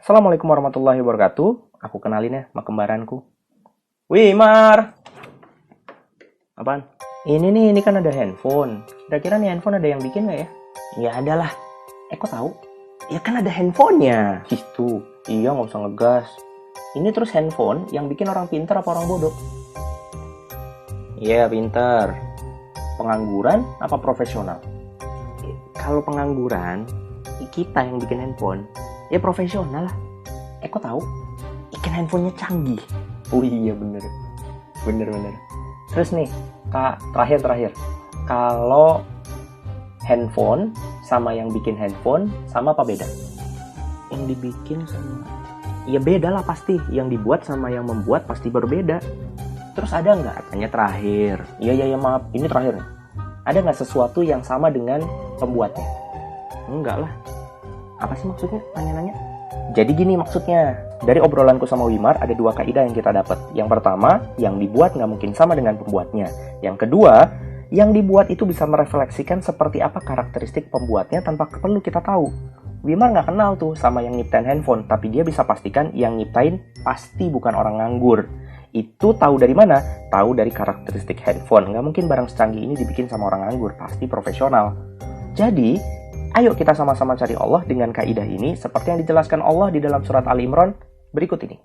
Assalamualaikum warahmatullahi wabarakatuh. Aku kenalin ya sama kembaranku. Wimar! Apaan? Ini kan ada handphone. Kira-kira nih handphone ada yang bikin nggak ya? Ya ada lah. Kok tahu? Ya kan ada handphonenya. Itu. Iya, nggak usah ngegas. Ini terus handphone yang bikin orang pintar apa orang bodoh? Iya, pintar. Pengangguran apa profesional? Kalau pengangguran, kita yang bikin handphone. Ya profesional lah. Kok tahu? Ikan handphonenya canggih. Oh iya bener. Bener. Terus nih, Kak, terakhir. Kalau handphone sama yang bikin handphone sama apa beda? Yang dibikin sama... Ya beda lah pasti. Yang dibuat sama yang membuat pasti berbeda. Terus ada nggak? Tanya terakhir. Iya maaf. Ini terakhir nih. Ada nggak sesuatu yang sama dengan pembuatnya? Enggak lah. Apa sih maksudnya? Nanya-nanya. Jadi gini maksudnya. Dari obrolanku sama Wimar ada dua kaidah yang kita dapat. Yang pertama, yang dibuat nggak mungkin sama dengan pembuatnya. Yang kedua, yang dibuat itu bisa merefleksikan seperti apa karakteristik pembuatnya tanpa perlu kita tahu. Wimar nggak kenal tuh sama yang nyiptain handphone, tapi dia bisa pastikan yang nyiptain pasti bukan orang nganggur. Itu tahu dari mana? Tahu dari karakteristik handphone. Nggak mungkin barang secanggih ini dibikin sama orang nganggur, pasti profesional. Jadi, ayo kita sama-sama cari Allah dengan kaidah ini seperti yang dijelaskan Allah di dalam surat Ali Imran berikut ini.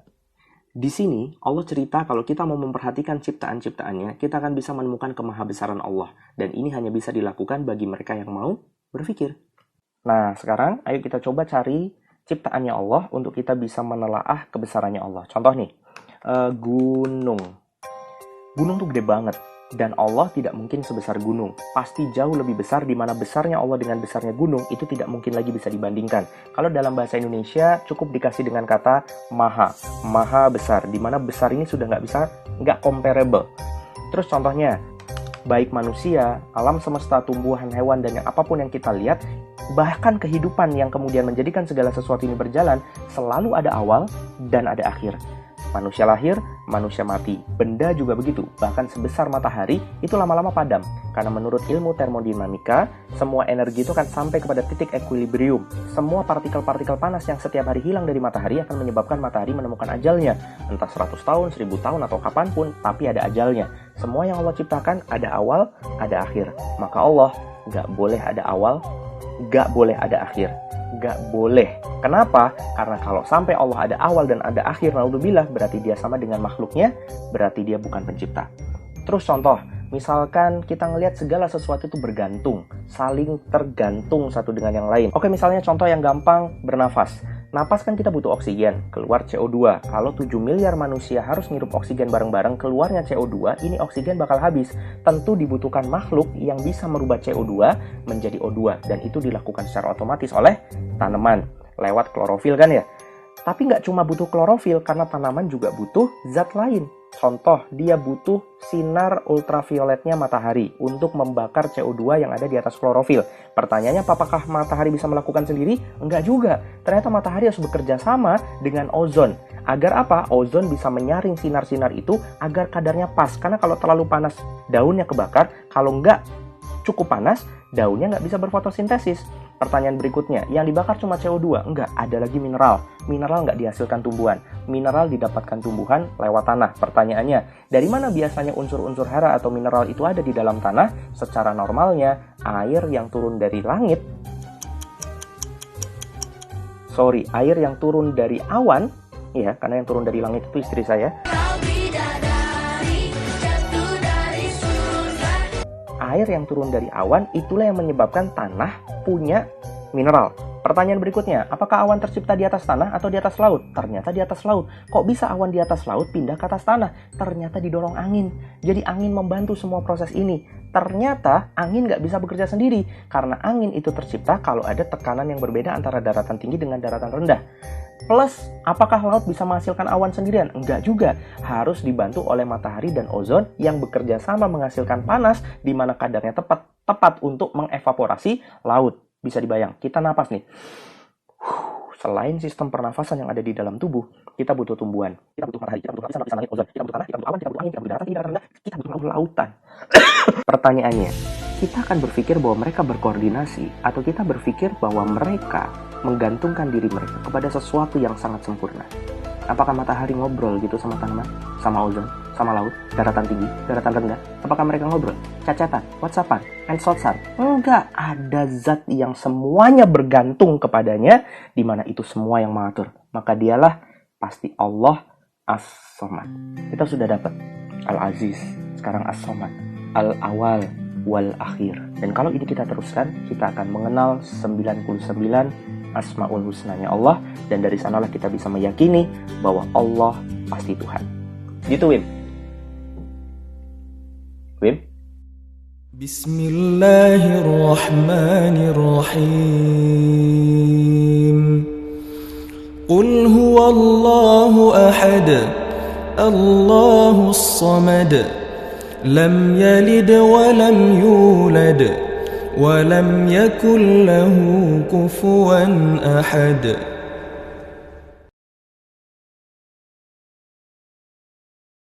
Di sini Allah cerita kalau kita mau memperhatikan ciptaan-ciptaannya, kita akan bisa menemukan kemahabesaran Allah. Dan ini hanya bisa dilakukan bagi mereka yang mau berpikir. Nah, sekarang ayo kita coba cari ciptaannya Allah untuk kita bisa menelaah kebesarannya Allah. Contoh nih, gunung. Gunung tuh gede banget. Dan Allah tidak mungkin sebesar gunung. Pasti jauh lebih besar, di mana besarnya Allah dengan besarnya gunung itu tidak mungkin lagi bisa dibandingkan. Kalau dalam bahasa Indonesia cukup dikasih dengan kata maha. Maha besar, di mana besar ini sudah nggak comparable. Terus contohnya, baik manusia, alam semesta, tumbuhan, hewan, dan yang apapun yang kita lihat, bahkan kehidupan yang kemudian menjadikan segala sesuatu ini berjalan, selalu ada awal dan ada akhir. Manusia lahir, manusia mati. Benda juga begitu. Bahkan sebesar matahari, itu lama-lama padam. Karena menurut ilmu termodinamika, semua energi itu akan sampai kepada titik equilibrium. Semua partikel-partikel panas yang setiap hari hilang dari matahari akan menyebabkan matahari menemukan ajalnya. Entah 100 tahun, 1000 tahun, atau kapanpun, tapi ada ajalnya. Semua yang Allah ciptakan ada awal, ada akhir. Maka Allah nggak boleh ada awal, nggak boleh ada akhir. Gak boleh. Kenapa? Karena kalau sampai Allah ada awal dan ada akhir, naudzubillah, berarti dia sama dengan makhluknya, berarti dia bukan pencipta. Terus contoh, misalkan kita ngelihat segala sesuatu itu bergantung, saling tergantung satu dengan yang lain. Oke, misalnya contoh yang gampang, bernafas. Napas kan kita butuh oksigen, keluar CO2. Kalau 7 miliar manusia harus ngirup oksigen bareng-bareng, keluarnya CO2, ini oksigen bakal habis. Tentu dibutuhkan makhluk yang bisa merubah CO2 menjadi O2. Dan itu dilakukan secara otomatis oleh tanaman, lewat klorofil kan ya. Tapi nggak cuma butuh klorofil, karena tanaman juga butuh zat lain. Contoh, dia butuh sinar ultravioletnya matahari untuk membakar CO2 yang ada di atas klorofil. Pertanyaannya, apakah matahari bisa melakukan sendiri? Enggak juga. Ternyata matahari harus bekerja sama dengan ozon. Agar apa? Ozon bisa menyaring sinar-sinar itu agar kadarnya pas. Karena kalau terlalu panas, daunnya kebakar. Kalau nggak cukup panas, daunnya nggak bisa berfotosintesis. Pertanyaan berikutnya, yang dibakar cuma CO2? Enggak, ada lagi mineral. Mineral nggak dihasilkan tumbuhan. Mineral didapatkan tumbuhan lewat tanah. Pertanyaannya, dari mana biasanya unsur-unsur hara atau mineral itu ada di dalam tanah? Secara normalnya, air yang turun dari langit, air yang turun dari awan, ya, karena yang turun dari langit itu istri saya. Air yang turun dari awan, itulah yang menyebabkan tanah punya mineral. Pertanyaan berikutnya, apakah awan tercipta di atas tanah atau di atas laut? Ternyata di atas laut. Kok bisa awan di atas laut pindah ke atas tanah? Ternyata didorong angin. Jadi angin membantu semua proses ini. Ternyata angin nggak bisa bekerja sendiri, karena angin itu tercipta kalau ada tekanan yang berbeda antara daratan tinggi dengan daratan rendah. Plus, apakah laut bisa menghasilkan awan sendirian? Enggak juga. Harus dibantu oleh matahari dan ozon yang bekerja sama menghasilkan panas, di mana kadarnya tepat untuk mengevaporasi laut. Bisa dibayang, kita napas nih. Selain sistem pernafasan yang ada di dalam tubuh, kita butuh tumbuhan, kita butuh matahari, kita butuh lapisan langit ozon, kita butuh tanah, kita butuh awan, kita butuh angin, kita butuh daratan tinggi, daratan rendah, kita butuh lautan. Pertanyaannya, kita akan berpikir bahwa mereka berkoordinasi, atau kita berpikir bahwa mereka menggantungkan diri mereka kepada sesuatu yang sangat sempurna. Apakah matahari ngobrol gitu sama tanaman, sama ozon, sama laut, daratan tinggi, daratan rendah? Apakah mereka ngobrol? Chat-chatan, WhatsAppan, mensotsan? Enggak, ada zat yang semuanya bergantung kepadanya, di mana itu semua yang mengatur. Maka dialah pasti Allah As-Somad. Kita sudah dapat Al-Aziz, sekarang As-Somad, Al-Awal wal Akhir. Dan kalau ini kita teruskan, kita akan mengenal 99 Asmaul Husnanya Allah, dan dari sanalah kita bisa meyakini bahwa Allah pasti Tuhan. Gitu, Wim. Wim? Bismillahirrahmanirrahim. Qul huwallahu ahad, Allahus samad, lam yalid wa lam yulad, ولم يكن له كفوا أحد